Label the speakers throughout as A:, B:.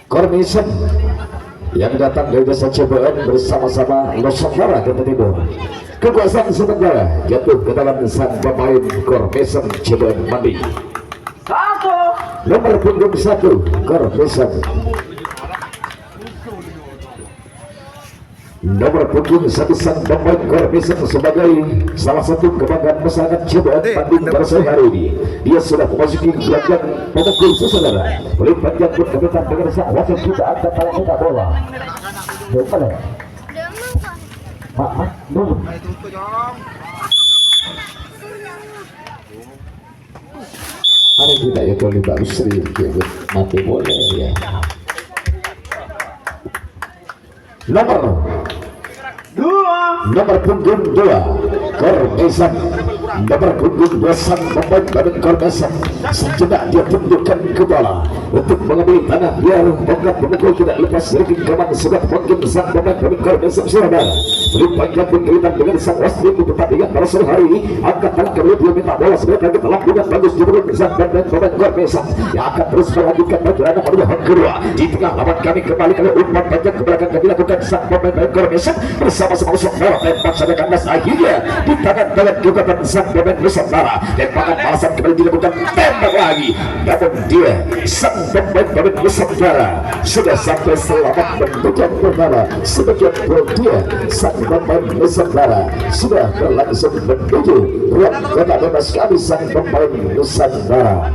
A: Kormisen yang datang dari desa CBN bersama-sama Nusantara Kota Timur. Kekuasaan sementara jatuh ke dalam sang pemain Kormisen CBN Mandi. Nomor punggung 1 Kormisen. Nomor punggung 1 sang pemain Kormisen sebagai salah satu kebanggaan masyarakat CBN Bandung pada sore hari ini. Dia sudah memasuki gelanggang pemukul saudara. Melibatkan pun kebetulan dengan sang wasit kita angkat tangan kita bola. Bagaimana? Mak, dulu. Ada kita ya kalau Mbak Usri mati boleh ya. Nomor punggung 2 Kormisen. Nomor punggung 2 sang pemain badan Kormisen. Sejenak dia tundukkan kepala untuk mengambil tanah biar tongkat pemukul tidak lepas dari genggaman sudah mungkin sang pemain badan Kormisen saudara. Melibatkan berkaitan dengan sang wasit untuk pertandingan pada sore hari ini. Angkat tangan kedua dia minta bola sebagai lagi telah bukan bagus diturun sang pemain Kormisen yang akan terus melanjutkan perjalanan pada babak kedua. Di tengah lawan kami kembali kali umpan panjang ke belakang kami lakukan sang pemain Kormisen bersama-sama Nusantara tempat saja kandas akhirnya di tangan gugatan sang pemain Nusantara. Tembakan balasan kembali dilakukan tembak lagi, namun dia sang pemain Nusantara sudah sampai selamat mendudukan pertama sebagai dia sang pemain Nusantara sudah berlangsung menuju ruang kota bebas kami sang pemain Nusantara.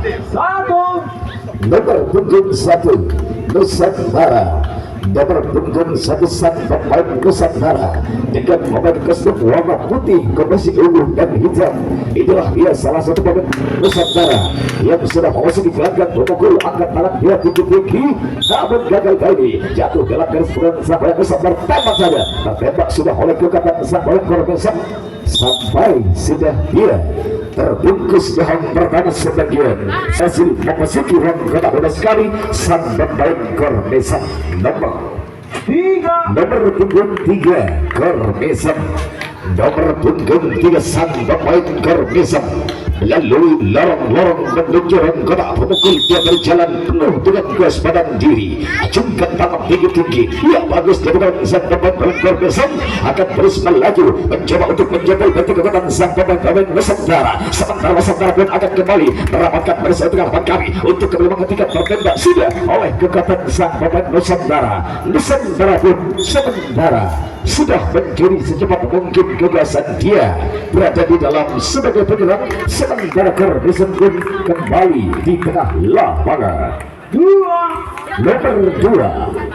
A: Nomor punggung 1 Nusantara. Nomor punggung 1 sang pemain Nusantara dengan pemain kostum warna putih kombinasi ungu dan hitam. Itulah dia salah satu pemain Nusantara yang sudah memasuki gelanggang pemukul. Angkat tangan dia tinggi-tinggi namun gagal kali ini jatuh dalam garis perang sang pemain Nusantara. Tembak saja, tembak sudah oleh kekuatan sang pemain Kormisen sampai sudah dia terbungkus dalam pertama sebagian hasil memasuki ruang kota bebas kali sang pemain Kormisen. Nomor punggung 3 Kormisen. Nomor punggung 3 sang pemain Kormisen melalui lorong-lorong menuju ruang kota pemukul. Dia berjalan penuh dengan kewaspadaan diri, acungkan tangan tinggi-tinggi. Ya bagus dia bukan sang pemain Kormisen akan terus melaju mencoba untuk menjebol batu kekuatan sang pemain Nusantara. Sementara Nusantara pun akan kembali meramatkan bersama dengan lawan kami untuk kembali menghentikan tertembak sudah oleh kekuatan sang pemain Nusantara. Nusantara pun sementara sudah mencuri secepat mungkin kekuasaan dia berada di dalam sebagai penyerang. Sementara Kormisen pun kembali di tengah lapangan. Nomor 2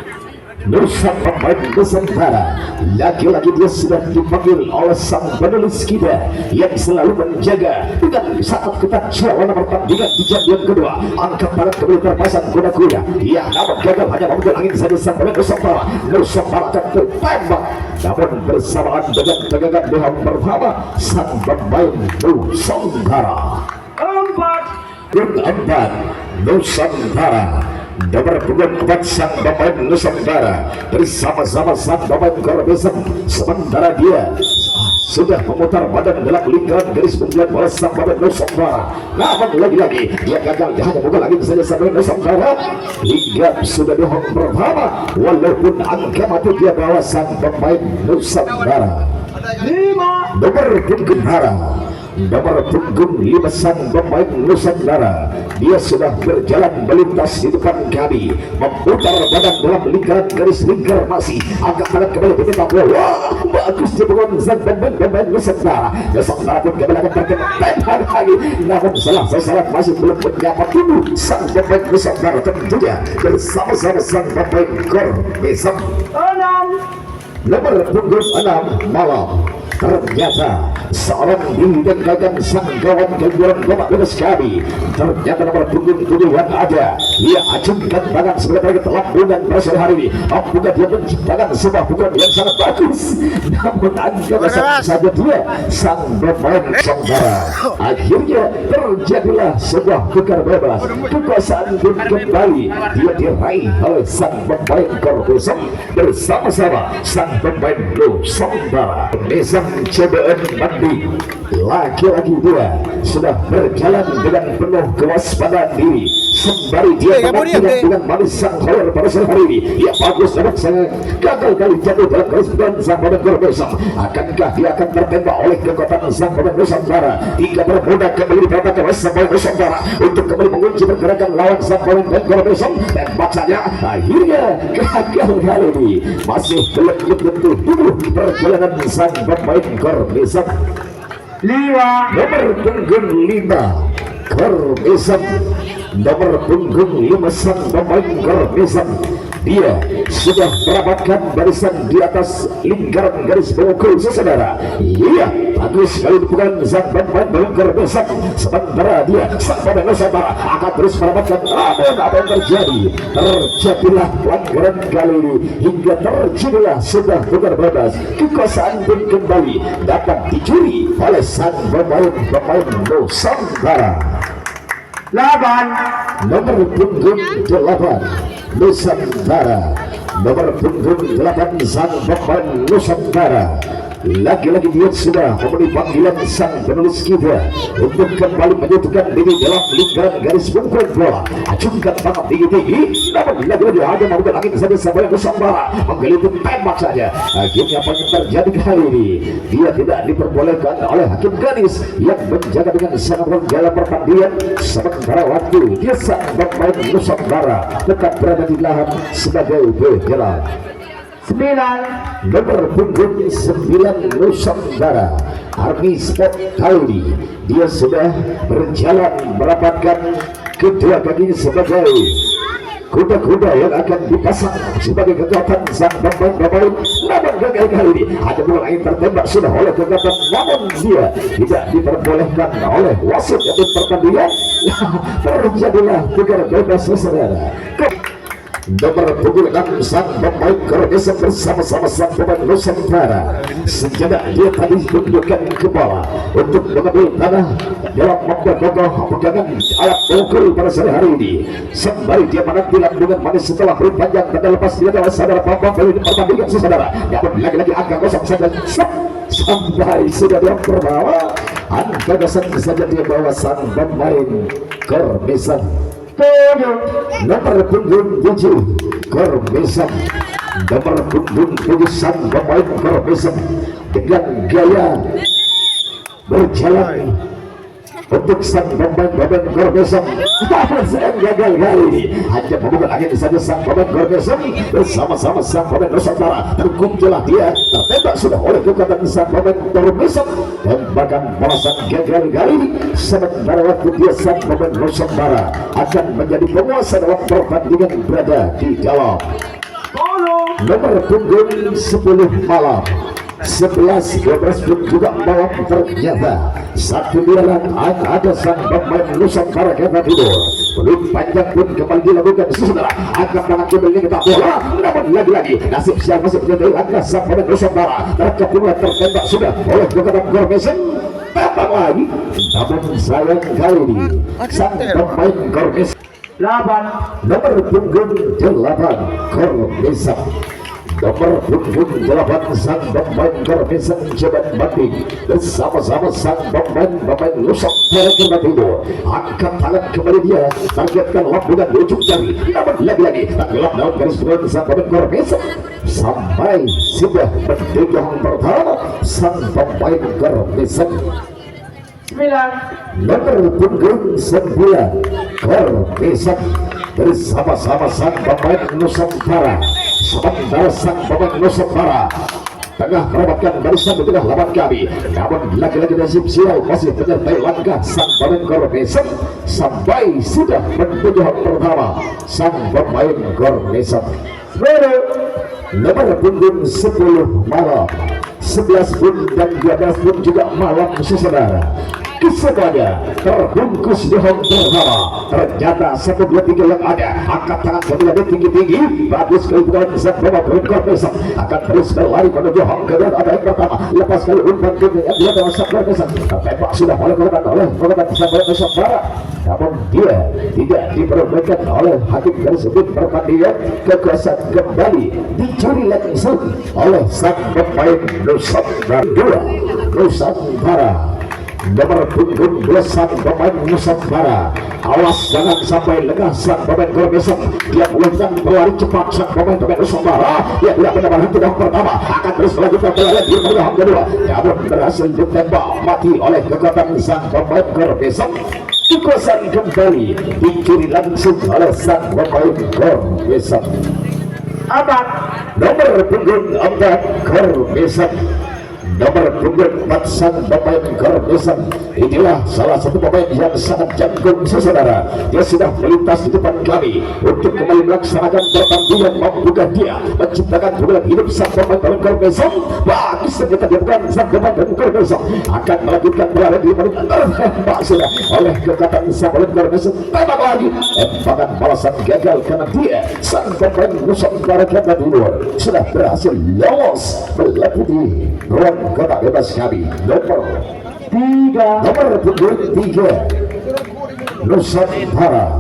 A: Nusa pemain Nusantara. Lagi-lagi dia sudah dipanggil oleh sang penulis kita yang selalu menjaga dengan sangat ketat selama pertandingan di jam yang kedua. Angkat tangan kembali terpasang kuda-kuda. Ya namun gagal hanya memukul angin saja sang pemain Nusantara. Nusantara akan tertembak namun bersamaan dengan tegangan doang pertama sang pemain Nusantara. Keempat Nusantara. Nomor punggung 4 sang pemain Nusantara bersama-sama sang pemain Kormisen. Sementara dia sudah memutar badan dalam lingkaran garis pembulan bola sang pemain Nusantara. Namun lagi-lagi dia gagal, dia hanya bukan lagi saja sang pemain Nusantara hingga sudah di home pertama walaupun angka mati dia bawa sang pemain Nusantara. Nomor punggung 5 sang pemain Nusantara. Dia sudah berjalan melintas di depan kami, memutar badan dalam lingkaran garis lingkar masih angkat tangan kembali meminta bola. Bagus dibangun sang pemain Nusantara. Nusantara pun kembali akan terkena tembak lagi, namun salah sasaran masih belum menyapa tubuh sang pemain Nusantara tentunya bersama-sama sang pemain Kormisen. Nomor punggung 6 Malam. Ternyata seorang diri dan gagang sang kawan kejuaraan babak bebas kami. Ternyata nomor punggung 7 yang ada, dia acungkan tangan sebagai telambungan pada sore hari ini. Apakah dia menciptakan sebuah pukulan yang sangat bagus, namun angka saja dia sang pemain Nusantara. Akhirnya terjadilah sebuah tukar bebas. Kekuasaan pun kembali dia diraih oleh sang pemain Kormisen bersama-sama sang pemain Nusantara. Nusantara CBN Bandung. Laki-laki dia sudah berjalan dengan penuh kewaspadaan diri sembari dia menantikan dengan manis sang kawan pada sore hari ini. Ia bagus dapat sangat gagal kali jatuh dalam garis dan sang pemain besar. Akankah dia akan tertembak oleh kekuatan sang pemain Nusantara? Tiga bermuda kembali diperatakan oleh sang pemain Nusantara untuk kembali mengunci pergerakan lawan sang pemain besar. Tembak saja akhirnya gagal kali ini. Masih belum tentu dulu perjalanan sang pemain besar. Nomor punggung 5 Korbesan, nomor punggung 5 sang pemain Korbesan. Dia sudah mendapatkan barisan di atas lingkaran garis pemukul saudara. Iya, bagus sekali bukan sang pemain Korbesan. Sementara dia sang pemain Nusantara akan terus mendapatkan apa yang terjadi. Terjadilah pelanggaran kali ini hingga terjadilah sudah bukan bebas. Kekuasaan pun kembali dapat dicuri oleh sang pemain Nusantara. Nomor punggung 8 Nusantara, nomor punggung 8 sang pemain Nusantara. Lagi-lagi dia sudah memenuhi panggilan sang penulis kita untuk kembali menyatukan diri dalam lingkaran garis pemukul bola. Acungkan tangan tinggi-tinggi, namun lagi-lagi hanya membuka angin saja sampai Nusantara menggelitik tembak saja. Akhirnya apa yang terjadi kali ini? Dia tidak diperbolehkan oleh hakim garis yang menjaga dengan sangat dalam pertandingan. Sementara waktu dia sang pemain Nusantara tetap berada di lahan sebagai penggerak. Nomor punggung 9 Nusantara Army Sport kali dia sudah berjalan merapatkan kedua kaki sebagai kuda-kuda yang akan dipasang sebagai kekuatan sang pemain. Namun gagal kali ini ada bola yang tertembak sudah oleh kekuatan, namun dia tidak diperbolehkan oleh wasit untuk pertandingan. Terjadilah tukar bebas saudara. Nomor punggung 6 sang pemain Korbesan bersama-sama sang pemain Nusantara. Sejak dia tadi menunjukkan kepala untuk mengambil tanah dalam memperkokoh pegangan alat pukul pada sore hari ini. Sembari dia menanti lambungan manis setelah beri panjang dan lepas dia adalah saudara Bambang dari pertandingan saudara. Namun lagi-lagi angka kosong saja sampai sudah dia terbawa. Angka kosong saja dia bawa sang pemain Korbesan. Nomor punggung 7 Korbesan, nomor punggung 7 sang pemain Korbesan dengan gaya berjalan untuk sang pemain Korbesan. Saya gagal kali ini hanya membuka angin saja sang pemain Korbesan bersama-sama sang pemain Nusantara. Terkunculah dia tertembak sudah oleh kekuatan sang pemain Korbesan. Tembakan balasan gagal kali ini. Sementara waktu dia sang pemain Nusantara akan menjadi penguasa dalam pertandingan berada di dalam nomor punggung 10 malam 11-12 pun juga malam. Ternyata satu biaran ada sang pemain Nusantara kita tidur. Belum panjang pun kembali dilakukan saudara. Angkat tangan kembali kita bola, namun lagi-lagi nasib siapa masih menjadi langkah sang pemain Nusantara. Terkepung tertembak sudah oleh kekuatan Korbesan. Tembak lagi, namun sayang kali ini sang pemain Korbesan. Nomor punggung 8 Korbesan, nomor punggung 8 sang pemain Korbesan CBN Bandung bersama-sama sang pemain Nusantara kita tidur. Angkat tangan kembali dia, targetkan lambungan ujung jari, namun lagi-lagi tenggelam dalam garis pemukul sang pemain Korbesan. Sampai sudah mendegang pertama sang pemain Korbesan. Nomor punggung 9 Korbesan bersama-sama sang pemain Nusantara. Sementara sang pemain Nusantara tengah mendapatkan barisan di tengah lawan kami, namun lagi-lagi nasib sial masih menyertai langkah sang pemain Korbesan sampai sudah menuju pertama sang pemain Korbesan. Nomor punggung 10 malam 11 pun dan 12 pun juga malam saudara. kesemuanya terbungkus di hong pertama. Ternyata 1, 2, 3 yang ada angkat tangan kembali tinggi-tinggi. Bagus kali bukan bisa bawa berikut besok akan terus berlari menuju hong kedua. Ada yang pertama lepas kali umpan kiri yang dia dalam sabda besok tembak sudah oleh korban sabda besok barat, namun dia tidak diperbolehkan oleh hakim tersebut. Pertandingan kekuasaan kembali dicuri langsung oleh sang pemain Nusantara. Nusantara nomor punggung 2 sang pemain Nusantara. Awas jangan sampai lengah sang pemain Korbesok. Dia melakukan berlari cepat sang pemain Nusantara. Dia tidak benar berhenti yang pertama, akan terus melanjutkan berlari di yang kedua, namun berhasil ditembak mati oleh kekuatan sang pemain Korbesok. Kekuasaan kembali dicuri langsung oleh sang pemain Korbesok. Amat nomor punggung 4 Korbesok. Nomor punggung 4 sang pemain Korbesok. Inilah salah satu pemain yang sangat jago saudara. Dia sudah melintas di depan kami untuk kembali melaksanakan pertandingan, membuka dia menciptakan hubungan hidup sang pemain Korbesok. Bagus ternyata dia bukan sang pemain Korbesok akan melanjutkan berlari di menit tembak sudah oleh kekuatan sang pemain Korbesok. Tembak lagi, tembakan balasan gagal karena dia sang pemain Nusantara kata di luar sudah berhasil lolos meleputi ruang kotak bebas kami. Nomor punggung 3 Nusantara.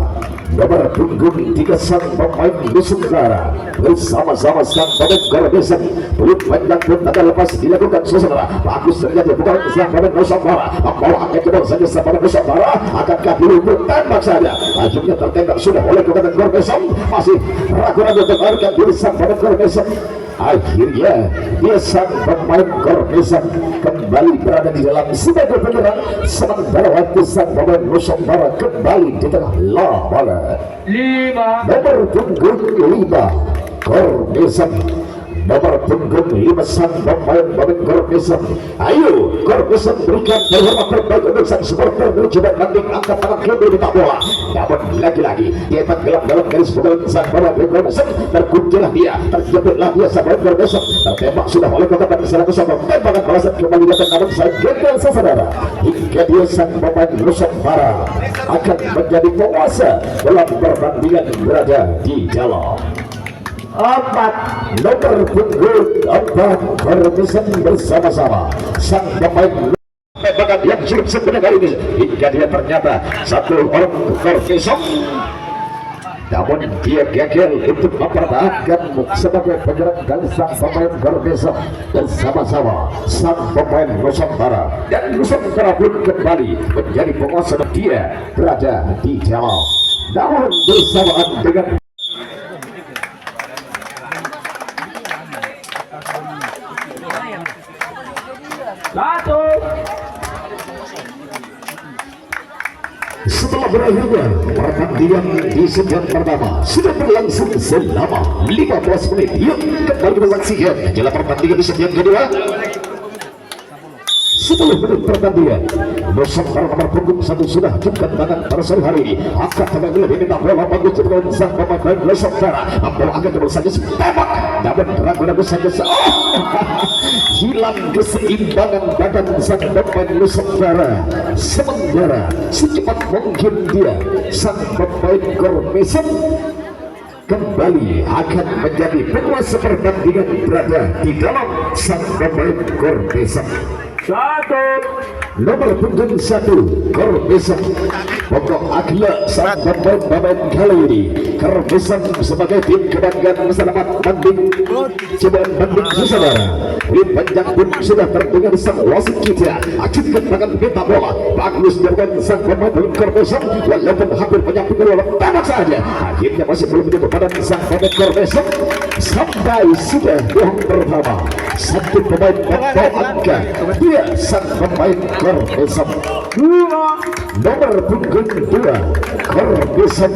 A: Nomor punggung 3 sang pemain Nusantara bersama-sama sang pemain Korbesok. Belum panjang pun ada lepas dilakukan saudara. Bagus terjadi bukan sang pemain Nusantara membawa angkat kedua saja sang pemain Nusantara. Akankah diluput tembak saja, akhirnya tertembak sudah oleh kekuatan Korbesok. Masih ragu-ragu mengeluarkan diri sang pemain Korbesok. Akhirnya dia sang pemain Korbesok kembali berada di dalam sebagai penyerang, sementara waktu sang pemain Nusantara kembali di tengah lapangan. Nomor punggung 5 Korbesok. Nomor punggung 5 sang pemain Korbesok. Ayo Korbesok berikan perhormatan terbaik untuk sang supporter mencoba banding angkat tangan kiri minta bola. Namun lagi-lagi dia tenggelam dalam garis penggal sang pemain Korbesok. Terkuncilah dia, terjepitlah dia sang pemain Korbesok. Tertembak sudah oleh kekuatan kesalahan Nusantara. Tembakan balasan kembali datang namun saya gagal saudara. Hingga dia sang pemain Nusantara akan menjadi penguasa dalam pertandingan berada di dalam 4 nomor punggung 4 Korbesok bersama-sama sang pemain tembakan yang cukup sebenarnya ini hingga dia ternyata satu orang Korbesok, namun dia gagal untuk mempertahankan sebagai penyerang dari sang pemain Korbesok. Bersama-sama sang pemain Nusantara dan Nusantara pun kembali menjadi penguasa. Dia berada di dalam, namun bersamaan dengan setelah berakhirnya pertandingan di set pertama sudah berlangsung selama 15 menit. Yuk kembali kita saksikan jalan pertandingan di set yang kedua. 10 menit pertandingan. Nusantara nomor punggung 1 sudah jumkan tangan pada sore hari ini. Angkat tangan lebih minta bola bagus dengan sang pemain Nusantara membawa angkat bola saja tembak, namun ragu-ragu saja hilang keseimbangan badan sang pemain Nusantara. Sementara secepat mungkin dia sang pemain Korbesok kembali akan menjadi penguasa pertandingan berada di dalam sang pemain Korbesok. Nomor punggung 1 Korbesok. Pokok akhlak sang pemain kali ini Korbesok sebagai tim kebanggaan masyarakat banding cobaan banding saudara. Win panjang pun sudah terdengar sang wasit kita acungkan tangan minta bola. Bagus dengan sang pemain Korbesok walaupun hampir menyamping bola tembak saja. Akhirnya masih belum menjadi badan sang pemain Korbesok sampai sudah yang pertama. Satu pemain membawa angka, dia sang pemain Korbesok. Nomor punggung 2 Korbesok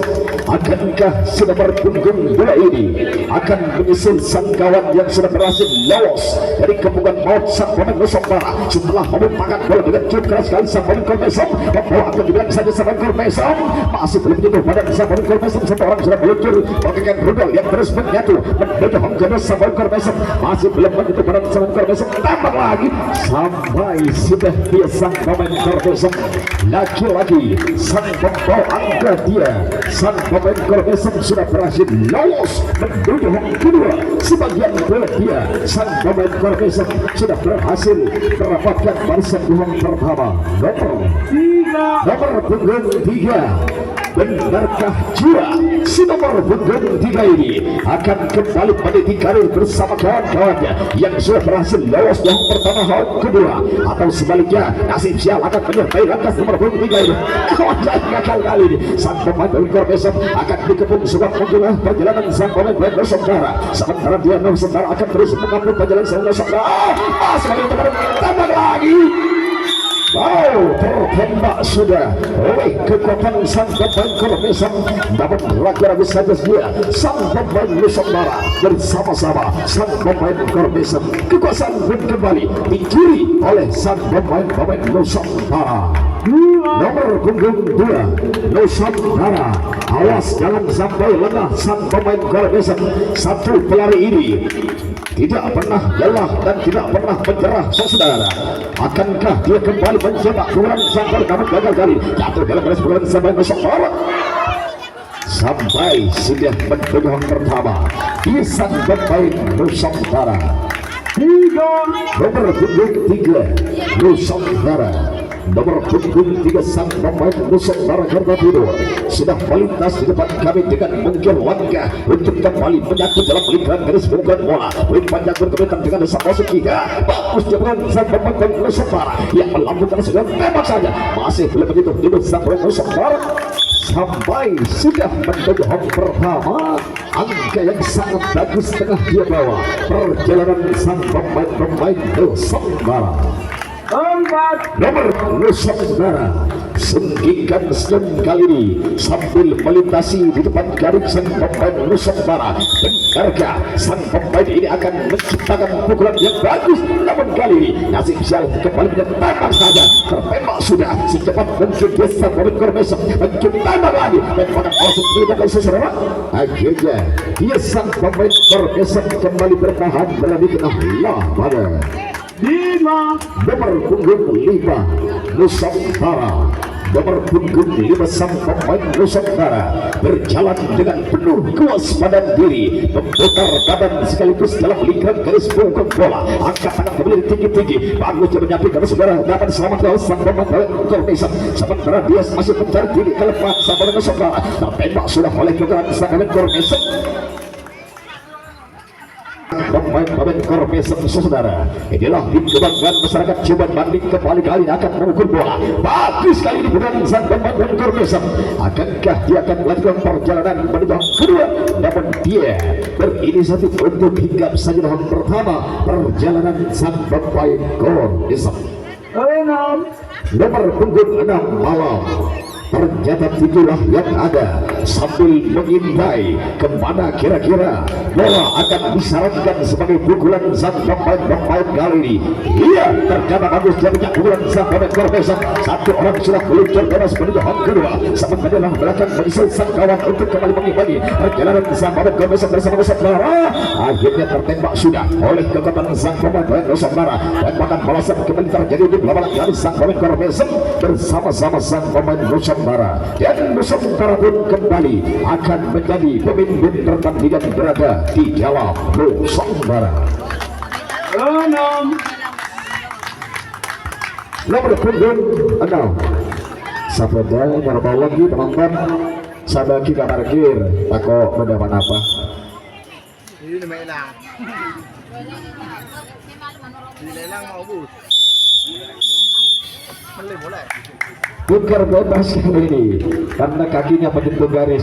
A: Akankah si nomor punggung 2 ini akan menyusul sang kawan yang sudah berhasil lolos dari kepungan maut sang pemain Nusantara setelah memuntahkan bola dengan cukup keras sekali sang pemain Kormesom membawa akan dibilang saja sang pemain Kormesom masih belum menyentuh badan sang pemain Kormesom. Satu orang sudah meluncur bagaikan rudal yang terus menyatu menuju hongkong sang pemain Kormesom masih belum menyentuh badan sang pemain Kormesom. Tambah lagi sampai sudah dia sang pemain Kormesom lagi-lagi sang pembawa angka dia sang pemain Kormesom sudah berhasil lolos menuju hongkong kedua. Sebagian bola dia sang pemain Kormesom sudah berhasil mendapatkan barisan buang pertama nomor punggung 3. Benarkah jua si nomor punggung 3 ini akan kembali meniti karir bersama kawan-kawannya yang sudah berhasil lolos di hong pertama hong kedua, atau sebaliknya nasib sial akan menyertai lantas nomor punggung 3 ini. Gagal kali ini sang pemain Kormesom akan dikepung sebuah menjelang perjalanan sang pemain Nusantara, sementara dia Nusantara akan terus mengambil perjalanan sang Nusantara. Sebagai tambah lagi tertembak sudah oleh kekuatan sang pemain Kormesom. Dapat ragu-ragu saja dia sang pemain Nusantara bersama-sama sang pemain Kormesom. Kekuasaan pun kembali dicuri oleh sang pemain Nusantara. Nomor punggung 2 Nusantara, awas jangan sampai lengah sang pemain Kormesom. Satu pelari ini tidak pernah lelah dan tidak pernah menyerah saudara. Akankah dia kembali mencetak kurang sampai namun gagal kali jatuh dalam garis pukulan sampai Nusantara sampai sudah mendengar pertama di sang pemain Nusantara. Nomor punggung 3 Nusantara, nomor punggung 3 sang pemain Nusantara Garda Timur sudah melintas di depan kami dengan mengukir langkah untuk kembali menyatu dalam lingkaran garis punggungan bola. Poin panjang berkembang dengan desa masuk 3. Bagus jebol sang pemain Nusantara yang melambungkan sudah tembak saja masih belum menyentuh dulu sang pemain Nusantara sampai sudah menuju hong pertama. Angka yang sangat bagus tengah dia bawa perjalanan sang pemain Nusantara. Nomor Nusantara senggikan senyum kali ini sambil melintasi di depan garis sang pemain Nusantara. Benarkah sang pemain ini akan menciptakan pukulan yang bagus? Namun kali ini nasib sial kembali menyetambak saja. Tertembak sudah secepat mungkin dia sang pemain Kormesom menciptakan lagi tembakan langsung tidak saudara. Akhirnya dia sang pemain Kormesom kembali bertahan berani kena pada 5 nomor punggung 5 Nusantara. Nomor punggung 5 sang pemain Nusantara berjalan dengan penuh kewaspadaan diri, memutar badan sekaligus dalam lingkaran garis punggung bola. Angkat tangan kembali tinggi-tinggi, bagus dia menyampaikan saudara dapat selamat dari sang pemain Kormesom. Sementara dia masih mencari diri ke depan sang pemain Nusantara. Tertembak sudah oleh kekuatan sang pemain Kormesom. Pemain Kormesom saudara, inilah tim kebanggaan masyarakat Jombang Banding kembali kali akan mengukur bola. Bagus kali ini bukan sang pemain Kormesom. Akankah dia akan melakukan perjalanan menuju kedua? Namun dia berinisiatif untuk hinggap saja dalam pertama perjalanan sang pemain Kormesom. Nomor punggung 6 Malam. Ternyata itulah yang ada sambil mengintai kemana kira-kira bola akan disarankan sebagai pukulan sang pemain kali ini. Iya, ternyata bagus dia punya pukulan sang pemain Kormesom. Satu orang sudah meluncur bebas menuju hong kedua, sementara belakang menyusul sang kawan untuk kembali mengimbangi perjalanan sang pemain Kormesom bersama Nusantara. Akhirnya tertembak sudah oleh kekuatan sang pemain Nusantara. Tembakan balasan kembali terjadi di belakang dari sang pemain Kormesom bersama-sama sang pemain Nusantara. Dan Nusantara pun kembali akan menjadi pemimpin pertandingan berada di dalam Nusantara. Nomor punggung 6 Sabda berbau lagi teman-teman. Sabda kita parkir tako mendapat apa dilelang mau bus bukan bebas kali ini karena kakinya menyentuh garis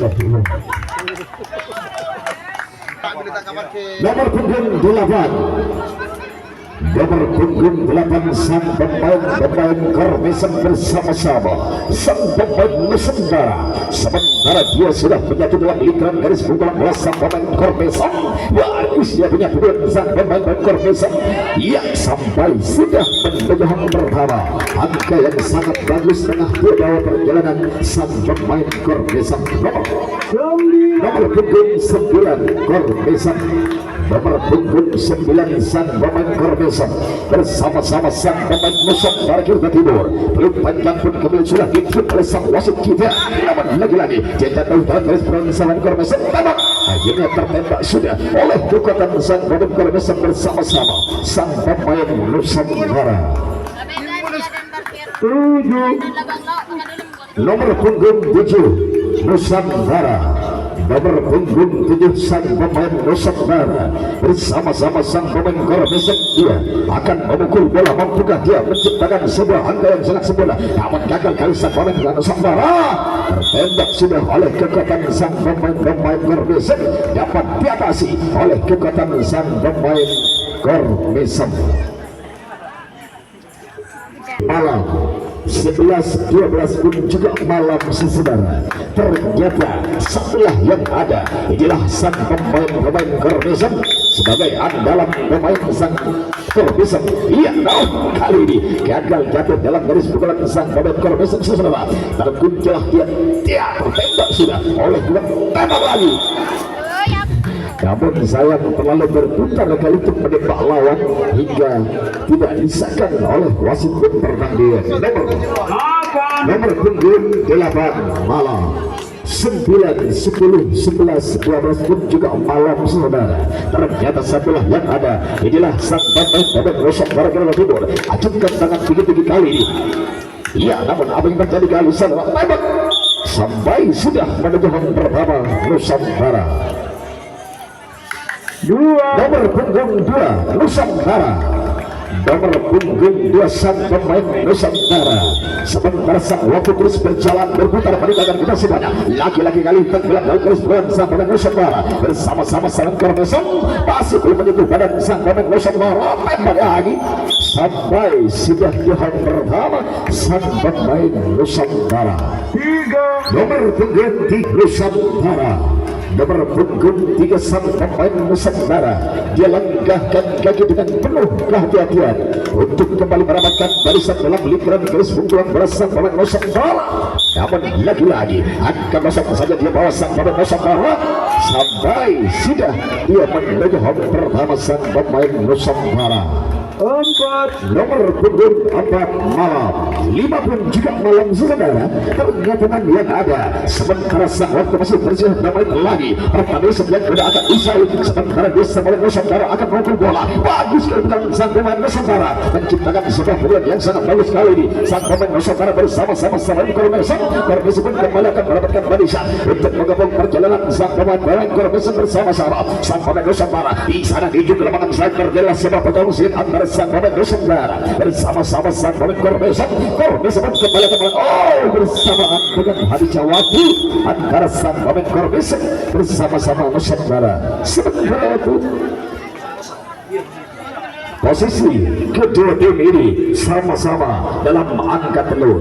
A: lagi. Nomor punggung 8 nomor punggung 8 sang pemain Kormesan bersama-sama sang pemain Nusantara. Sementara dia sudah menyatu dalam lingkaran garis pukulan bola sang pemain Kormesan. Bagus dia menyatu dengan sang pemain Kormesan. Ya, sampai sudah menuju hang pertama. Angka yang sangat bagus tengah dibawa perjalanan sang pemain Kormesan. Nomor punggung 9 Kormesan, nomor punggung 9 sang pemain Kormesan bersama-sama sang pemain Nusantara Jawa Timur. Belum panjang pun kemudian sudah diikut oleh sang wasit kita. Namun lagi-lagi jejak dalam garis persamaan Kormesan tembak. Akhirnya tertembak sudah oleh kekuatan sang pemain Kormesan bersama-sama sang pemain Nusantara. 7 nomor punggung 7 Nusantara, nomor punggung 7 sang pemain Nusantara bersama-sama sang pemain Kormesan. Dia akan memukul bola, mampukah dia menciptakan sebuah angka yang sangat sempurna, namun gagal kali sang pemain Nusantara. Tertembak sudah oleh kekuatan sang pemain Kormesan, dapat diatasi oleh kekuatan sang pemain Kormesan. Malam 11-12 pun juga malam saudara. Ternyata setelah yang ada inilah sang pemain Kormesan sebagai andalan pemain sang Kormesan. Iya, kali ini gagal jatuh dalam garis pukulan sang pemain Kormesan saudara. Terguncang dia tertembak sudah oleh dua tembak lagi. Namun sayang terlalu berputar kali untuk menembak lawan hingga tidak disahkan oleh wasit pertandingan. Nomor punggung 8 malam 9, 10, 11, 12 pun juga malam saudara. Ternyata setelah yang ada inilah sang pemain Nusantara Jawa Timur. Acungkan tangan tinggi-tinggi kali ini. Iya, namun apa yang terjadi kali saudara tembak sampai sudah menuju pertama Nusantara. Nomor punggung 2 Nusantara, nomor punggung 2 sang pemain Nusantara. Sementara sang waktu terus berjalan berputar meninggalkan kita semuanya. Lagi-lagi kali tenggelam dalam garis pukulan sang pemain Nusantara bersama-sama sang Kormesan. Masih belum menyentuh badan sang pemain Nusantara. Tembak lagi sampai sudah di hang pertama sang pemain Nusantara. Nomor punggung 3 Nusantara, nomor punggung 3 sang pemain Nusantara. Dia langkahkan kaki dengan penuh kehati-hatian untuk kembali merapatkan barisan dalam lingkaran garis pukulan bola sang pemain Nusantara. Namun lagi-lagi akan masuk saja dia bawa sang pemain Nusantara sampai sudah dia menuju hang pertama sang pemain Nusantara. Nomor punggung 4 malam 5 pun juga malam saudara. Ternyata yang ada sementara sang waktu masih berjalan damai lagi. Pertandingan sebelah sudah akan usai. Sementara dia sang Nusantara akan memukul bola. Bagus kebetulan sang pemain Nusantara menciptakan sebuah peluang yang sangat bagus kali ini. Sang pemain Nusantara bersama-sama sang Kormesan. Kormesan pun kembali akan mendapatkan barisan untuk menggabung perjalanan sang pemain Kormesan bersama-sama sang pemain Nusantara. Di sana di ujung lapangan striker adalah sebuah pertarungan antara sang pemain Nusantara bersama-sama sang pemain Kormesan. Kormesan kembali akan bersamaan dengan Hadijawati antara sang pemain Kormesan bersama-sama Nusantara. Sementara itu posisi kedua tim ini sama-sama dalam angka telur.